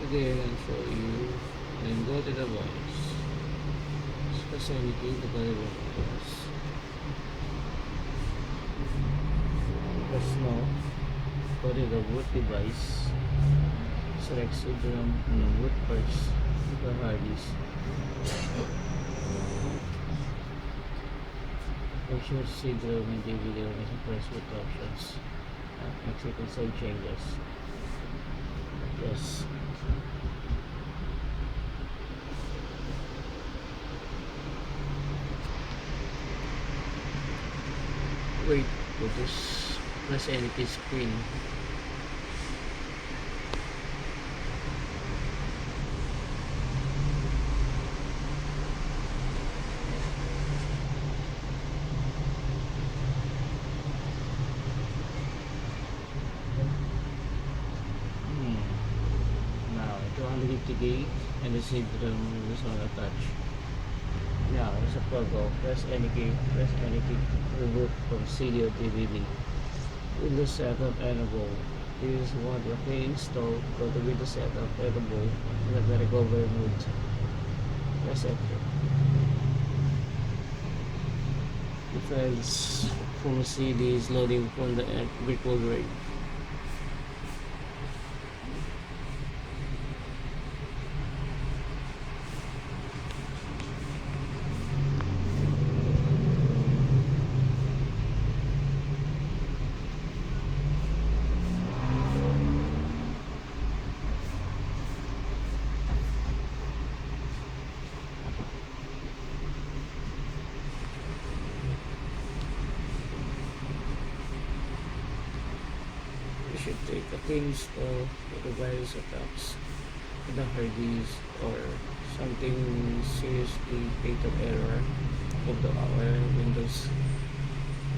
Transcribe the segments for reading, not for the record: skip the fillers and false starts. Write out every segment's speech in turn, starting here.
Again, I'll show you. And go to the voice. Specialty, the variable voice. Press no. Go to the boot device. Select CD-ROM boot first. The hard disk. Make sure CD-ROM and DVD is press boot options. Exit and save changes. Yes. Wait for this press NP screen. Now 250 gig and the CD-ROM is not attached. Now sa Pogo, press any key to reboot from CD or DVD. Windows setup enable. This is one okay install. Go to Windows setup enable and the recovery mode. Press enter. The files from CD is loading from the virtual RAID. You should take a clean install for the virus attacks with the hard disk or something seriously fatal error of our Windows.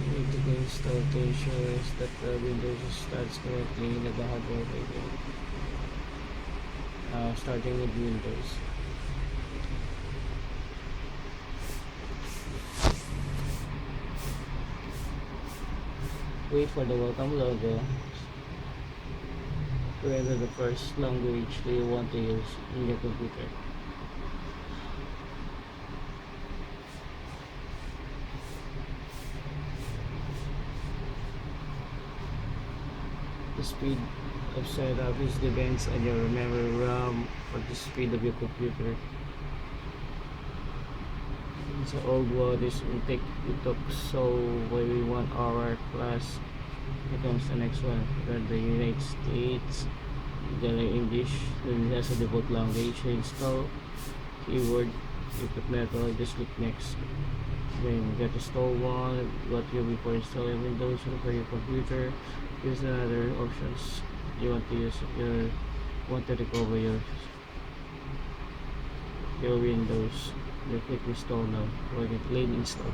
You need to install to ensure that the Windows starts correctly in the background. Starting with Windows. Wait for the welcome logo to enter the first language that you want to use in your computer. The speed of setup is depends on your memory RAM or the speed of your computer. So old one is it took so maybe 1 hour plus. Here comes the next one. The United States, the English, then it has a default language. Install keyword, you put method, just click next. Then get install one, what you before installing Windows for your computer. Here's another options you want to use if you want to recover your Windows. You click install now or you click install.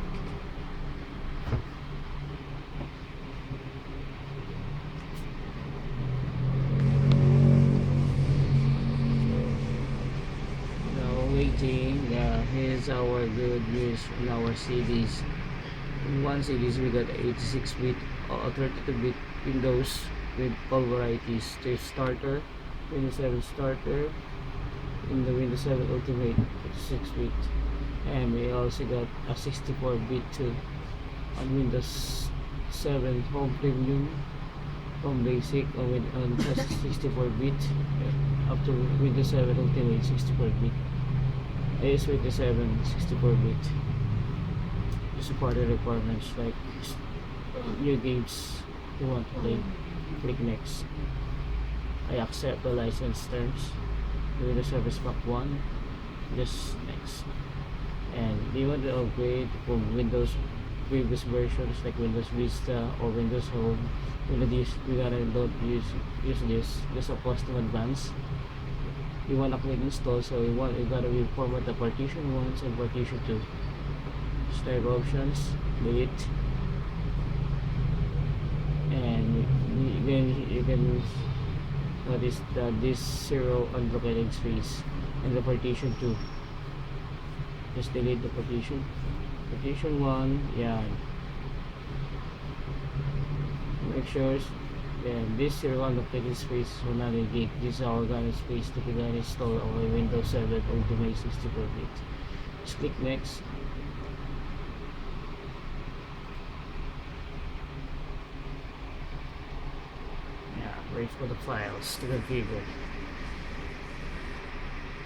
Waiting. Here's our good news in our CDs. In one CDs we got 86-bit or 32-bit Windows with all varieties. There's starter, Windows 7 starter, in the Windows 7 Ultimate 6-bit, and we also got a 64-bit too on Windows 7 Home Premium, Home Basic, on 64-bit up to Windows 7 Ultimate 64-bit. AS27 64-bit. You support the requirements like new games you want to play. Click next. I accept the license terms. Windows Service Pack 1. Just next. And do you want to upgrade from Windows previous versions like Windows Vista or Windows Home? We gotta don't use this. Just a custom advanced. You wanna click install, so you gotta reformat the partition 1 and partition 2. Start options, delete, and then you can notice that this 0 unblocked space and the partition 2. Just delete the partition 1, yeah. Make sure Then this serial located space is 100 gig. This is our organic space typically installed on a Windows 7 Ultimate 64-bit. Just click next. Yeah, wait for the files to configure.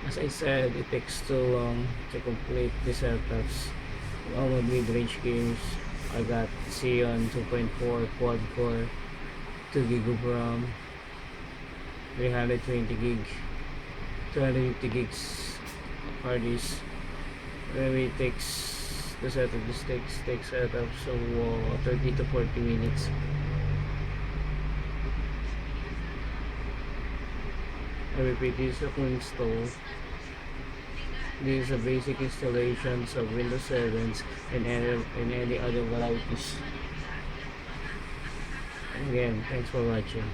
As I said, it takes too long to complete the setups. All my mid-range games, I got Xeon 2.4 quad core, 2 gig of RAM, 320 gig, 250 gigs hard disk. Maybe it takes the setup. This takes setup, so 30 to 40 minutes. I repeat, this is a full install. These are basic installations of Windows 7 and any other varieties. Again, thanks for watching.